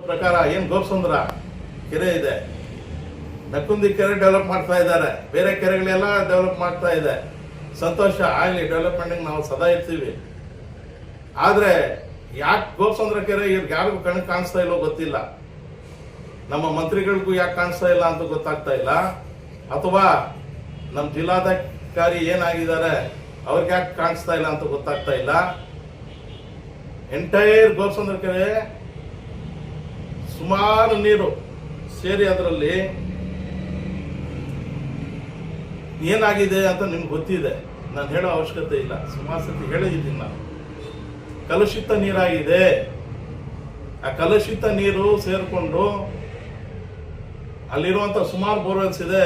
ಪ್ರಕಾರ ಏನು ಗೋಪಸಂದ್ರ ಕೆರೆ ಇದೆ, ನಕ್ಕುಂದಿ ಕೆರೆ ಡೆವಲಪ್ ಮಾಡ್ತಾ ಇದ್ದಾರೆ, ಬೇರೆ ಕೆರೆಗಳೆಲ್ಲ ಡೆವಲಪ್ ಮಾಡ್ತಾ ಇದೆ. ಸಂತೋಷ ಆಗಲಿ, ಡೆವಲಪ್ಮೆಂಟ್ಗೆ ನಾವು ಸದಾ ಇರ್ತೀವಿ. ಆದರೆ ಯಾಕೆ ಗೋಪಸಂದ್ರ ಕೆರೆ ಇವ್ರಿಗೆ ಯಾರಿಗೂ ಕಣ್ಣು ಕಾಣಿಸ್ತಾ ಇಲ್ಲೋ ಗೊತ್ತಿಲ್ಲ. ನಮ್ಮ ಮಂತ್ರಿಗಳಿಗೂ ಯಾಕೆ ಕಾಣಿಸ್ತಾ ಇಲ್ಲ ಅಂತ ಗೊತ್ತಾಗ್ತಾ ಇಲ್ಲ, ಅಥವಾ ನಮ್ಮ ಜಿಲ್ಲಾಧಿಕಾರಿ ಏನಾಗಿದ್ದಾರೆ ಅವ್ರಿಗೆ ಯಾಕೆ ಕಾಣಿಸ್ತಾ ಇಲ್ಲ ಅಂತ ಗೊತ್ತಾಗ್ತಾ ಇಲ್ಲ. ಎಂಟೈರ್ ಗೋಪಸಂದ್ರ ಕೆರೆ ಸುಮಾರು ನೀರು ಸೇರಿ ಅದರಲ್ಲಿ ಏನಾಗಿದೆ ಅಂತ ನಿಮ್ಗೆ ಗೊತ್ತಿದೆ, ನಾನು ಹೇಳೋ ಅವಶ್ಯಕತೆ ಇಲ್ಲ. ಸುಮಾರು ಸತಿ ಹೇಳಿದ್ದೀನಿ ನಾನು. ಕಲುಷಿತ ನೀರಾಗಿದೆ. ಆ ಕಲುಷಿತ ನೀರು ಸೇರಿಕೊಂಡು ಅಲ್ಲಿರುವಂಥ ಸುಮಾರು ಬೋರ್ವೆಲ್ಸ್ ಇದೆ.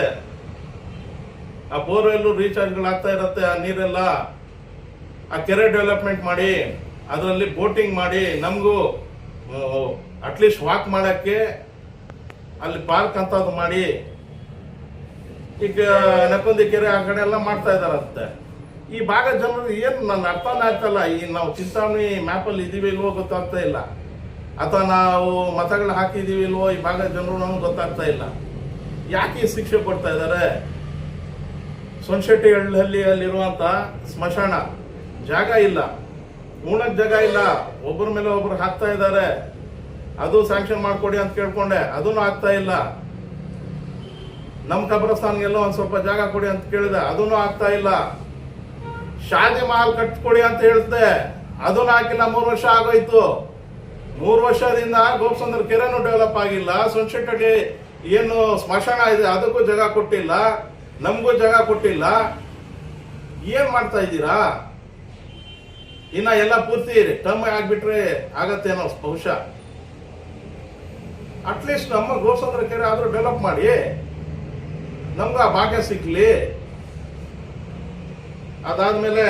ಆ ಬೋರ್ವೆಲ್ ರೀಚಾರ್ಜ್ಗಳಾಗ್ತಾ ಇರುತ್ತೆ. ಆ ನೀರೆಲ್ಲ ಆ ಕೆರೆ ಡೆವಲಪ್ಮೆಂಟ್ ಮಾಡಿ ಅದರಲ್ಲಿ ಬೋಟಿಂಗ್ ಮಾಡಿ ನಮಗೂ ಅಟ್ಲೀಸ್ಟ್ ವಾಕ್ ಮಾಡೋಕ್ಕೆ ಅಲ್ಲಿ ಪಾರ್ಕ್ ಅಂತದ್ದು ಮಾಡಿ, ಈಗ ನಕ್ಕುಂದಿ ಕೆರೆ ಆ ಕಡೆ ಎಲ್ಲ ಮಾಡ್ತಾ ಇದ್ದಾರಂತೆ. ಈ ಭಾಗದ ಜನರು ಏನು ನನ್ನ ಅರ್ಥನೇ ಆಗ್ತಲ್ಲ. ಈ ನಾವು ಚಿಂತಾಮಣಿ ಮ್ಯಾಪಲ್ಲಿ ಇದೀವಿ ಇಲ್ವೋ ಗೊತ್ತಾಗ್ತಾ ಇಲ್ಲ, ಅಥವಾ ನಾವು ಮತಗಳು ಹಾಕಿದೀವಿ ಇಲ್ವೋ ಈ ಭಾಗದ ಜನರು ನಮ್ಗೆ ಗೊತ್ತಾಗ್ತಾ ಇಲ್ಲ. ಯಾಕೆ ಈ ಶಿಕ್ಷೆ ಕೊಡ್ತಾ ಇದ್ದಾರೆ? ಸೊನ್ಶೆಟ್ಟಿಹಳ್ಳಿ ಅಲ್ಲಿರುವಂಥ ಸ್ಮಶಾನ ಜಾಗ ಇಲ್ಲ, ಉಣಕ್ಕೆ ಜಾಗ ಇಲ್ಲ, ಒಬ್ಬರ ಮೇಲೆ ಒಬ್ರು ಹಾಕ್ತಾ ಇದ್ದಾರೆ. ಅದು ಸ್ಯಾಂಕ್ಷನ್ ಮಾಡಿಕೊಡಿ ಅಂತ ಕೇಳ್ಕೊಂಡೆ, ಅದನ್ನು ಆಗ್ತಾ ಇಲ್ಲ. ನಮ್ಮ ಕಬ್ರಸ್ತಾನ್ಗೆಲ್ಲ ಒಂದು ಸ್ವಲ್ಪ ಜಾಗ ಕೊಡಿ ಅಂತ ಕೇಳಿದೆ, ಅದನ್ನು ಆಗ್ತಾ ಇಲ್ಲ. ಶಾದಿ ಮಹಲ್ ಕಟ್ಕೊಡಿ ಅಂತ ಹೇಳಿದೆ, ಅದನ್ನು ಹಾಕಿಲ್ಲ. 3 ವರ್ಷ ಆಗೋಯ್ತು. 3 ವರ್ಷದಿಂದ ಗೋಪಸಂದ್ರ ಕೆರೆನೂ ಡೆವಲಪ್ ಆಗಿಲ್ಲ. ಸೊನ್ಶೆಟ್ಟಳ್ಳಿ ಏನು ಸ್ಮಶಾನ ಇದೆ ಅದಕ್ಕೂ ಜಾಗ ಕೊಟ್ಟಿಲ್ಲ, ನಮಗೂ ಜಾಗ ಕೊಟ್ಟಿಲ್ಲ. ಏನ್ ಮಾಡ್ತಾ ಇದ್ದೀರಾ? ಇನ್ನ ಎಲ್ಲ ಪೂರ್ತಿ ಟರ್ಮ್ ಆಗ್ಬಿಟ್ರೆ ಆಗತ್ತೇನೋ ಬಹುಶಃ. ಅಟ್ಲೀಸ್ಟ್ ನಮ್ಮ ಗೋಪಸಂದ್ರ ಕೆರೆ ಆದ್ರೂ ಡೆವಲಪ್ ಮಾಡಿ, ನಮ್ಗೆ ಆ ಭಾಗ್ಯ ಸಿಕ್ಲಿ. ಅದಾದ್ಮೇಲೆ